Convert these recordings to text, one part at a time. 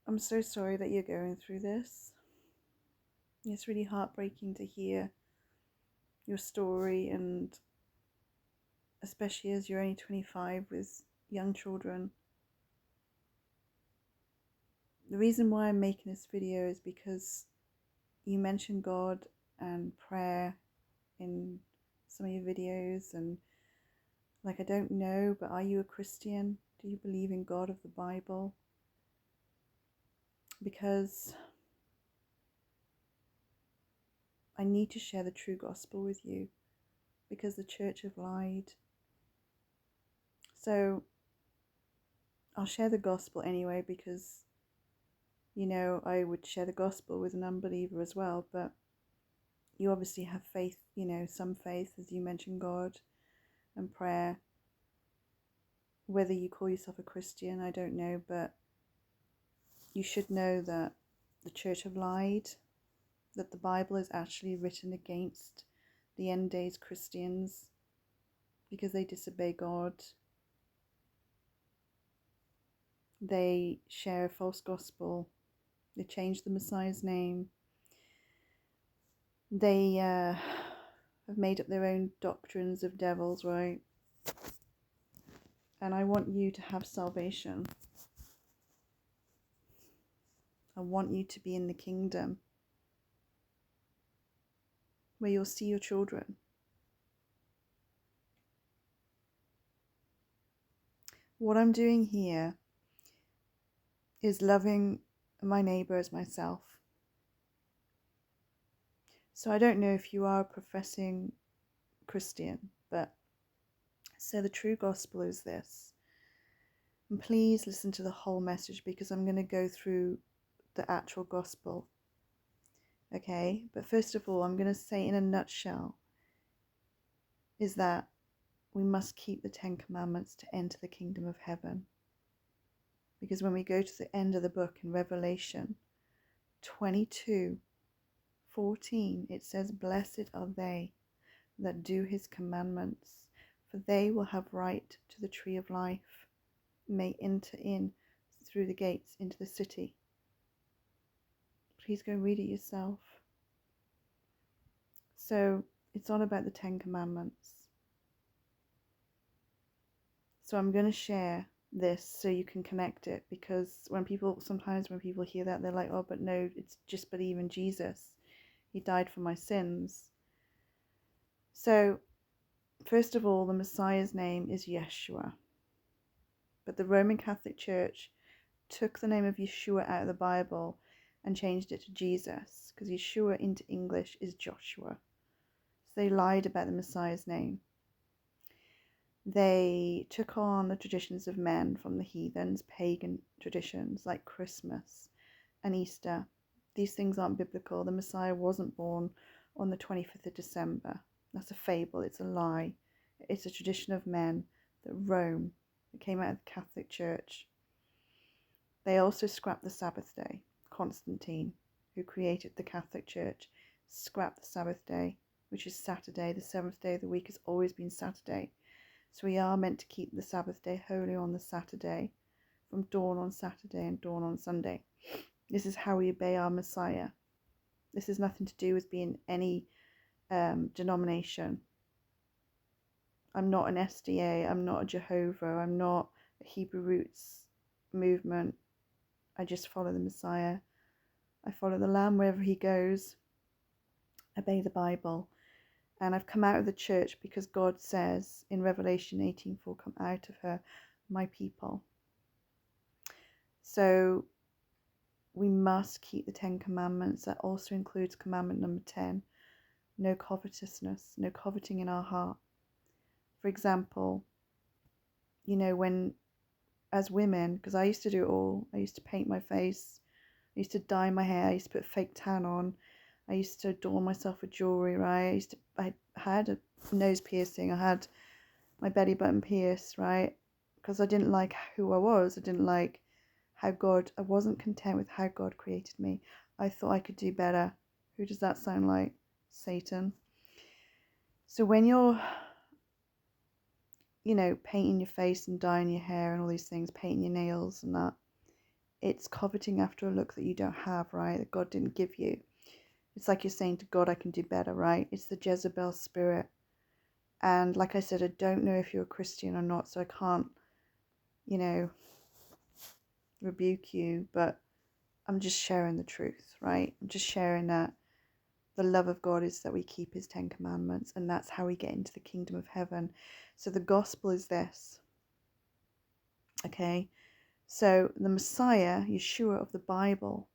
I'm so sorry that you're going through this. It's really heartbreaking to hear your story, and especially as you're only 25 with young children. The reason why I'm making this video is because you mentioned God and prayer in some of your videos, and I don't know, but are you a Christian? Do you believe in God of the Bible? Because I need to share the true gospel with you, because the church have lied. So I'll share the gospel anyway, because I would share the gospel with an unbeliever as well, but you obviously have faith, some faith, as you mentioned, God and prayer. Whether you call yourself a Christian, I don't know, but you should know that the church have lied, that the Bible is actually written against the end days Christians because they disobey God. They share a false gospel. They change the Messiah's name. They have made up their own doctrines of devils, right? And I want you to have salvation. I want you to be in the kingdom where you'll see your children. What I'm doing here is loving my neighbour as myself. So I don't know if you are a professing Christian, but so the true gospel is this. And please listen to the whole message, because I'm going to go through the actual gospel. Okay, but first of all, I'm going to say in a nutshell is that we must keep the 10 Commandments to enter the kingdom of heaven. Because when we go to the end of the book in Revelation 22:14, it says, "Blessed are they that do his commandments, for they will have right to the tree of life, may enter in through the gates into the city." Please go read it yourself. So it's all about the 10 Commandments. So I'm going to share this so you can connect it, because sometimes when people hear that, they're like, oh, but no, it's just believe in Jesus. He died for my sins. So first of all, the Messiah's name is Yeshua. But the Roman Catholic Church took the name of Yeshua out of the Bible and changed it to Jesus, because Yeshua into English is Joshua. So they lied about the Messiah's name. They took on the traditions of men from the heathens, pagan traditions like Christmas and Easter. These things aren't biblical. The Messiah wasn't born on the 25th of December. That's a fable. It's a lie. It's a tradition of men that Rome, it came out of the Catholic Church. They also scrapped the Sabbath day. Constantine, who created the Catholic Church, scrapped the Sabbath day, which is Saturday. The seventh day of the week has always been Saturday. So we are meant to keep the Sabbath day holy on the Saturday, from dawn on Saturday and dawn on Sunday. This is how we obey our Messiah. This has nothing to do with being any denomination. I'm not an SDA, I'm not a Jehovah, I'm not a Hebrew Roots movement. I just follow the Messiah. I follow the Lamb wherever he goes. Obey the Bible. And I've come out of the church because God says in Revelation 18:4, come out of her, my people. So we must keep the 10 Commandments. That also includes commandment number 10, no covetousness, no coveting in our heart. For example, when as women, because I used to do it all, I used to paint my face, I used to dye my hair, I used to put fake tan on, I used to adorn myself with jewelry, right? I had a nose piercing, I had my belly button pierced, right? Because I didn't like who I was. I didn't like I wasn't content with how God created me. I thought I could do better. Who does that sound like? Satan. So when you're, painting your face and dyeing your hair and all these things, painting your nails and that, it's coveting after a look that you don't have, right? That God didn't give you. It's like you're saying to God, I can do better, right? It's the Jezebel spirit. And like I said, I don't know if you're a Christian or not, so I can't, rebuke you, but I'm just sharing the truth, right? I'm just sharing that the love of God is that we keep his 10 commandments, and that's how we get into the kingdom of heaven. So the gospel is this, okay? So the Messiah, Yeshua of the Bible,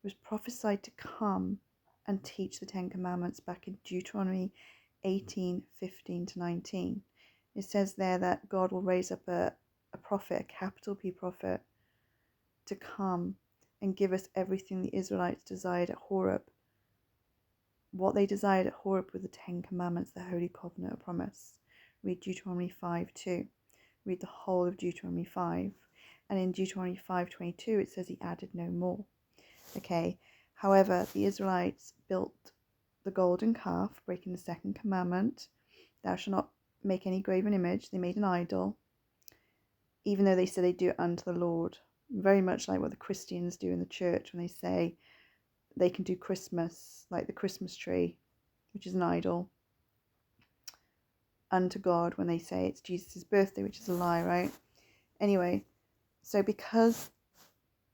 was prophesied to come and teach the 10 commandments back in Deuteronomy 18:15-19. It says there that God will raise up a prophet, a capital P prophet, to come and give us everything the Israelites desired at Horeb. What they desired at Horeb were the 10 commandments, the Holy Covenant of Promise. Read Deuteronomy 5:2. Read the whole of Deuteronomy 5. And in Deuteronomy 5:22 it says he added no more. Okay. However, the Israelites built the golden calf, breaking the second commandment. Thou shalt not make any graven image. They made an idol, even though they said they do it unto the Lord. Very much like what the Christians do in the church when they say they can do Christmas, like the Christmas tree, which is an idol, unto God when they say it's Jesus' birthday, which is a lie, right? Anyway, so because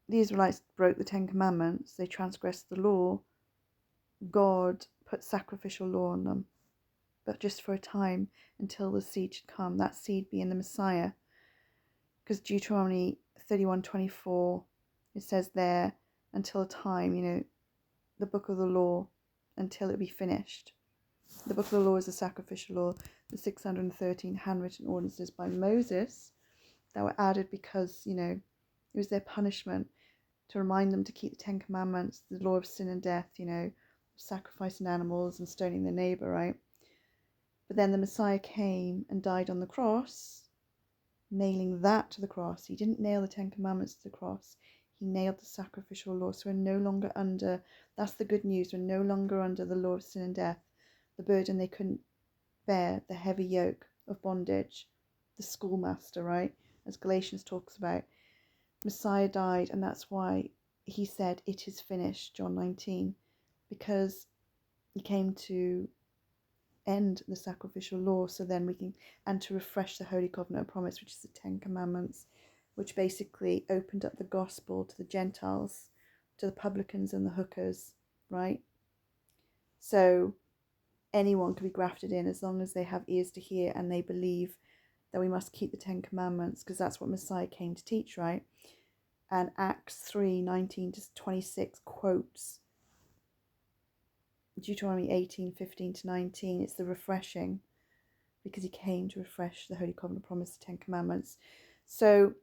the Israelites broke the 10 commandments, they transgressed the law, God put sacrificial law on them, but just for a time until the seed should come, that seed being the Messiah. Because Deuteronomy 31:24, it says there, until a time, the book of the law, until it be finished. The book of the law is the sacrificial law, the 613 handwritten ordinances by Moses that were added because, it was their punishment to remind them to keep the 10 commandments, the law of sin and death, sacrificing animals and stoning their neighbor, right? But then the Messiah came and died on the cross, nailing that to the cross. He didn't nail the 10 commandments to the cross. He nailed the sacrificial law. So we're no longer under, that's the good news, we're no longer under the law of sin and death, the burden they couldn't bear, the heavy yoke of bondage, the schoolmaster, right? As Galatians talks about. Messiah died, and that's why he said, it is finished, John 19, because he came to end the sacrificial law, so then we can, and to refresh the Holy Covenant of Promise, which is the 10 commandments, which basically opened up the gospel to the Gentiles, to the publicans and the hookers, right? So anyone can be grafted in as long as they have ears to hear and they believe that we must keep the 10 commandments, because that's what Messiah came to teach, right? And Acts 3:19-26 quotes Deuteronomy 18:15-19. It's the refreshing, because he came to refresh the Holy Covenant Promise, the 10 commandments. So,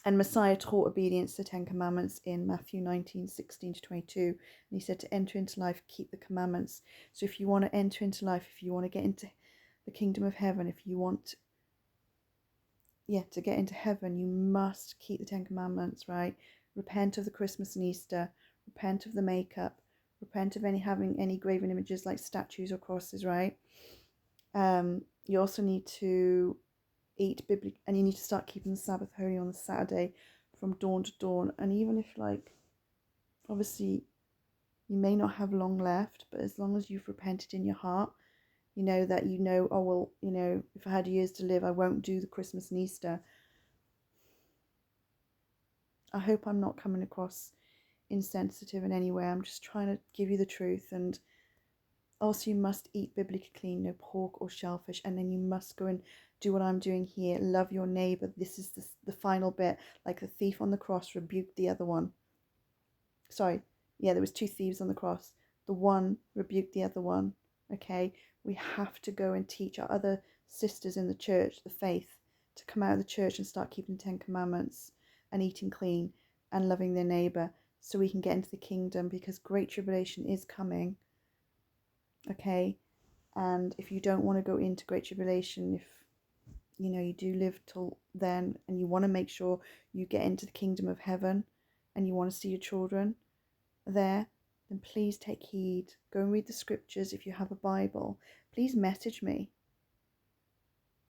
and Messiah taught obedience to the 10 commandments in Matthew 19:16-22. And he said to enter into life, keep the commandments. So if you want to enter into life, if you want to get into the kingdom of heaven, if you want to get into heaven, you must keep the 10 commandments, right? Repent of the Christmas and Easter, repent of the makeup, repent of having any graven images like statues or crosses, right? You also need to eat biblically, and you need to start keeping the Sabbath holy on the Saturday from dawn to dawn. And even if, obviously you may not have long left, but as long as you've repented in your heart, that oh well, if I had years to live, I won't do the Christmas and Easter. I hope I'm not coming across insensitive in any way. I'm just trying to give you the truth. And also, you must eat biblically clean, no pork or shellfish. And then you must go and do what I'm doing here. Love your neighbor. This is the final bit. Like the thief on the cross rebuked the other one. Sorry. Yeah, there was 2 thieves on the cross. The one rebuked the other one. Okay. We have to go and teach our other sisters in the church, the faith, to come out of the church and start keeping the 10 commandments and eating clean and loving their neighbor, so we can get into the kingdom, because great tribulation is coming. Okay. And if you don't want to go into great tribulation, if you do live till then and you want to make sure you get into the kingdom of heaven and you want to see your children there, then please take heed. Go and read the scriptures. If you have a Bible, please message me.